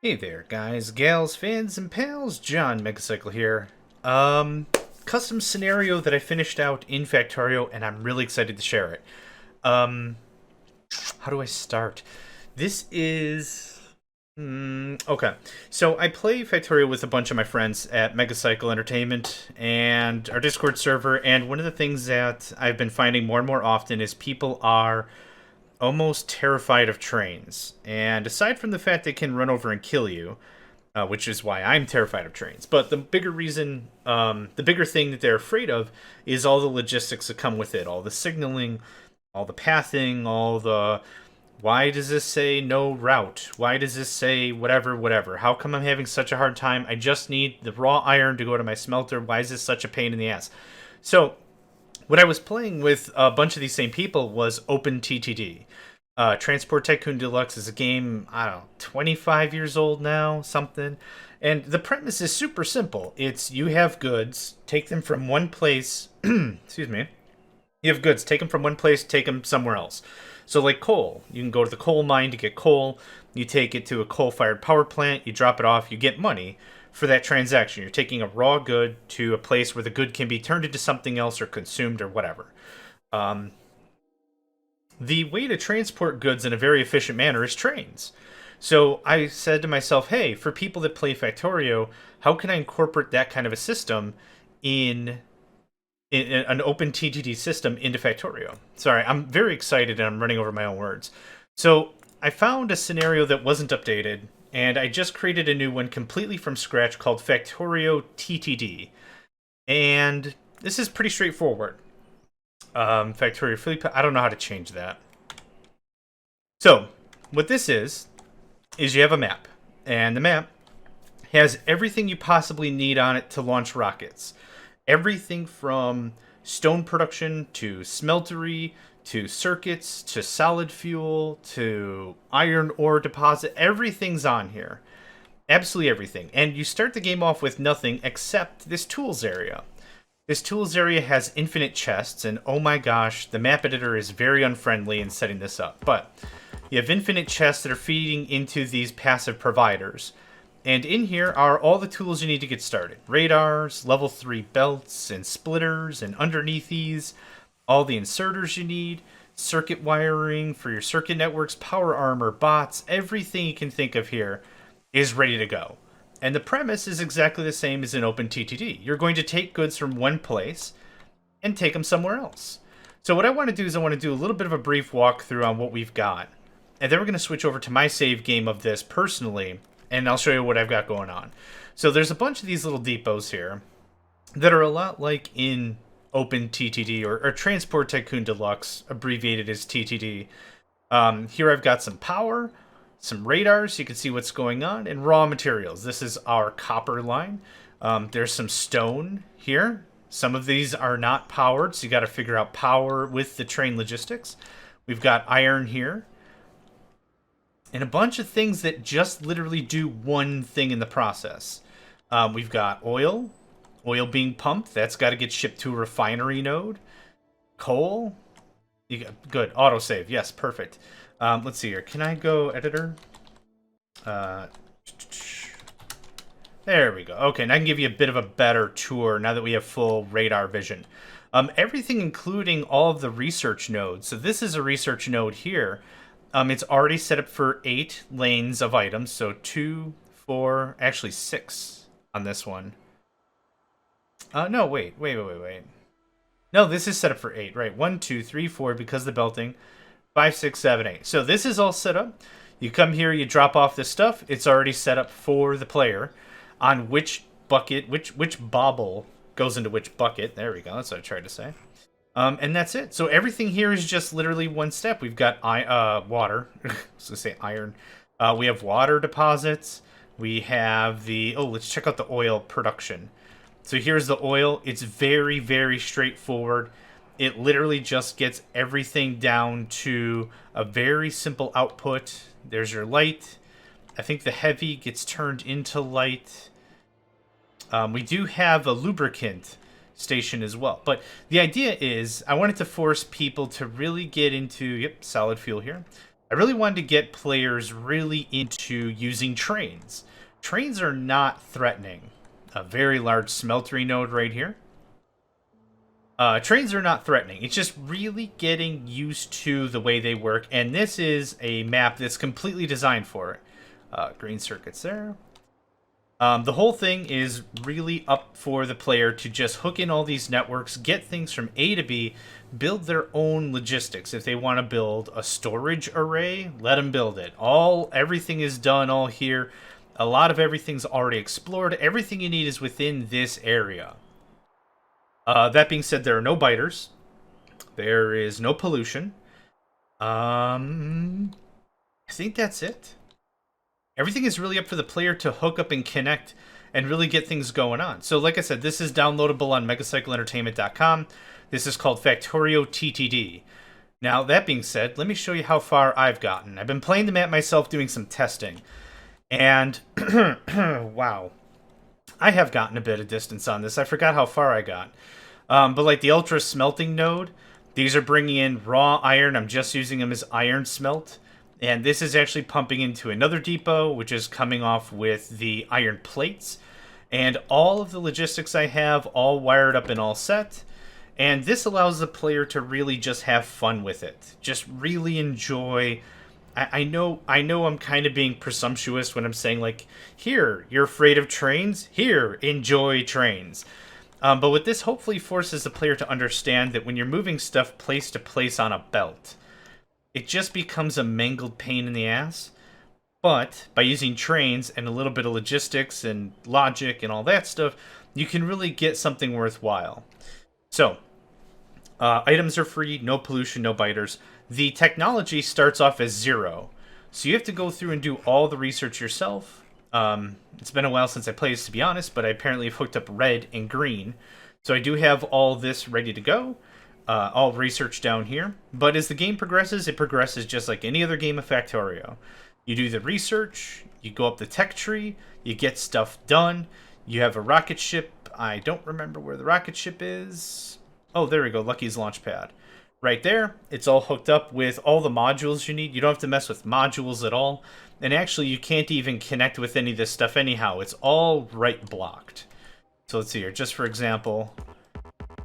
Hey there, guys, gals, fans, and pals. John Megacycle here. Custom scenario that I finished out in Factorio, and I'm really excited to share it. Um, how do I start? This is okay. So I play Factorio with a bunch of my friends at Megacycle Entertainment and our Discord server. And one of the things that I've been finding more and more often is people are almost terrified of trains. And aside from the fact they can run over and kill you, which is why I'm terrified of trains. But the bigger reason, the bigger thing that they're afraid of is all the logistics that come with it, all the signaling, all the pathing, all the why does this say no route? Why does this say whatever, whatever? How come I'm having such a hard time? I just need the raw iron to go to my smelter. Why is this such a pain in the ass? So what I was playing with a bunch of these same people was OpenTTD. Transport Tycoon Deluxe is a game, I don't know, 25 years old now, something. And the premise is super simple. It's you have goods, take them from one place, excuse me. You have goods, take them from one place, take them somewhere else. So like coal, you can go to the coal mine to get coal, you take it to a coal-fired power plant, you drop it off, you get money for that transaction. You're taking a raw good to a place where the good can be turned into something else or consumed or whatever. The way to transport goods in a very efficient manner is trains. So I said to myself, hey, for people that play Factorio, how can I incorporate that kind of a system in an OpenTTD system into Factorio? Sorry, I'm very excited and I'm running over my own words. So I found a scenario that wasn't updated, and I just created a new one completely from scratch called FactorioTTD. And this is pretty straightforward. Factorio Philly, I don't know how to change that. So, what this is you have a map, and the map has everything you possibly need on it to launch rockets. Everything from stone production to smeltery to circuits to solid fuel to iron ore deposit. Everything's on here. Absolutely everything. And you start the game off with nothing except this tools area. This tools area has infinite chests, and oh my gosh, the map editor is very unfriendly in setting this up. But you have infinite chests that are feeding into these passive providers. And in here are all the tools you need to get started. Radars, level 3 belts, and splitters, and underneath these, all the inserters you need, circuit wiring for your circuit networks, power armor, bots, everything you can think of here is ready to go. And the premise is exactly the same as in OpenTTD. You're going to take goods from one place and take them somewhere else. So what I want to do is I want to do a little bit of a brief walkthrough on what we've got. And then we're going to switch over to my save game of this personally, and I'll show you what I've got going on. So there's a bunch of these little depots here that are a lot like in OpenTTD or Transport Tycoon Deluxe, abbreviated as TTD. Here I've got some power, some radars, so you can see what's going on, and raw materials. This is our copper line. There's some stone here. Some of these are not powered, so you got to figure out power with the train logistics. We've got iron here. And a bunch of things that just literally do one thing in the process. We've got oil being pumped. That's got to get shipped to a refinery node. Coal. You got, good. Autosave. Yes, perfect. Let's see here. Can I go editor? There we go. Okay, and I can give you a bit of a better tour now that we have full radar vision. Everything including all of the research nodes. So this is a research node here. It's already set up for 8 lanes of items. So 2, 4, actually 6 on this one. No, wait. No, this is set up for 8, right? 1, 2, 3, 4 because of the belting. 5, 6, 7, 8. So this is all set up. You come here, you drop off this stuff. It's already set up for the player on which bucket, which bauble goes into which bucket. There we go. That's what I tried to say. And that's it. So everything here is just literally one step. We've got water. I was going to say iron. We have water deposits. We have the... Oh, let's check out the oil production. So here's the oil. It's very, very straightforward. It literally just gets everything down to a very simple output. There's your light. I think the heavy gets turned into light. We do have a lubricant station as well. But the idea is I wanted to force people to really get into, yep, solid fuel here. I really wanted to get players really into using trains. Trains are not threatening. A very large smeltery node right here. Trains are not threatening. It's just really getting used to the way they work, and this is a map that's completely designed for it. Green circuits there. The whole thing is really up for the player to just hook in all these networks, get things from A to B, build their own logistics. If they want to build a storage array, let them build it. Everything is done all here. A lot of everything's already explored. Everything you need is within this area. That being said, there are no biters. There is no pollution. I think that's it. Everything is really up for the player to hook up and connect and really get things going on. So like I said, this is downloadable on MegacycleEntertainment.com. This is called FactorioTTD. Now, that being said, let me show you how far I've gotten. I've been playing the map myself, doing some testing. And, wow. I have gotten a bit of distance on this. I forgot how far I got. But like the Ultra Smelting node, these are bringing in raw iron. I'm just using them as iron smelt. And this is actually pumping into another depot, which is coming off with the iron plates. And all of the logistics I have all wired up and all set. And this allows the player to really just have fun with it. Just really enjoy. I know I'm kind of being presumptuous when I'm saying, like, here, you're afraid of trains? Here, enjoy trains. But what this hopefully forces the player to understand that when you're moving stuff place to place on a belt, it just becomes a mangled pain in the ass. But by using trains and a little bit of logistics and logic and all that stuff, you can really get something worthwhile. So, items are free, no pollution, no biters. The technology starts off as 0. So you have to go through and do all the research yourself. It's been a while since I played this, to be honest, but I apparently have hooked up red and green. So I do have all this ready to go. All research down here. But as the game progresses, it progresses just like any other game of Factorio. You do the research, you go up the tech tree, you get stuff done, you have a rocket ship. I don't remember where the rocket ship is. Oh, there we go, Lucky's launch pad. Right there, it's all hooked up with all the modules you need. You don't have to mess with modules at all. And actually, you can't even connect with any of this stuff anyhow. It's all right blocked. So let's see here, just for example,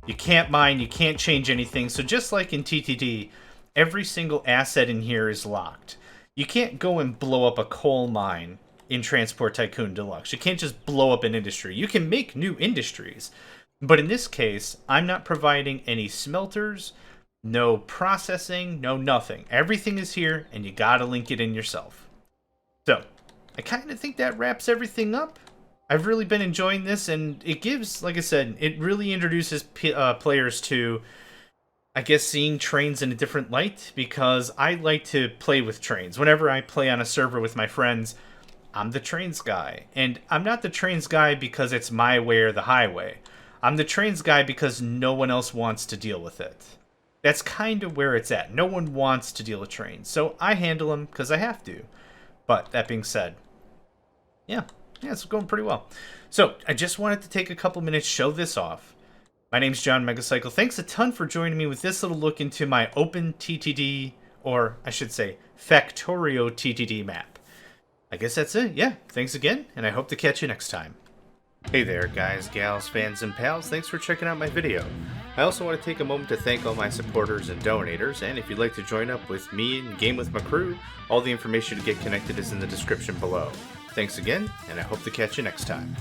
you can't mine, you can't change anything. So just like in TTD, every single asset in here is locked. You can't go and blow up a coal mine in Transport Tycoon Deluxe. You can't just blow up an industry. You can make new industries. But in this case, I'm not providing any smelters, no processing, no nothing. Everything is here, and you gotta link it in yourself. So, I kind of think that wraps everything up. I've really been enjoying this, and it gives, like I said, it really introduces players to, I guess, seeing trains in a different light, because I like to play with trains. Whenever I play on a server with my friends, I'm the trains guy. And I'm not the trains guy because it's my way or the highway. I'm the trains guy because no one else wants to deal with it. That's kind of where it's at. No one wants to deal with trains, so I handle them because I have to. But that being said, yeah, it's going pretty well. So I just wanted to take a couple minutes, show this off. My name's John Megacycle. Thanks a ton for joining me with this little look into my OpenTTD, or I should say FactorioTTD map. I guess that's it. Yeah, thanks again, and I hope to catch you next time. Hey there, guys, gals, fans, and pals. Thanks for checking out my video. I also want to take a moment to thank all my supporters and donators, and if you'd like to join up with me and game with my crew, all the information to get connected is in the description below. Thanks again, and I hope to catch you next time.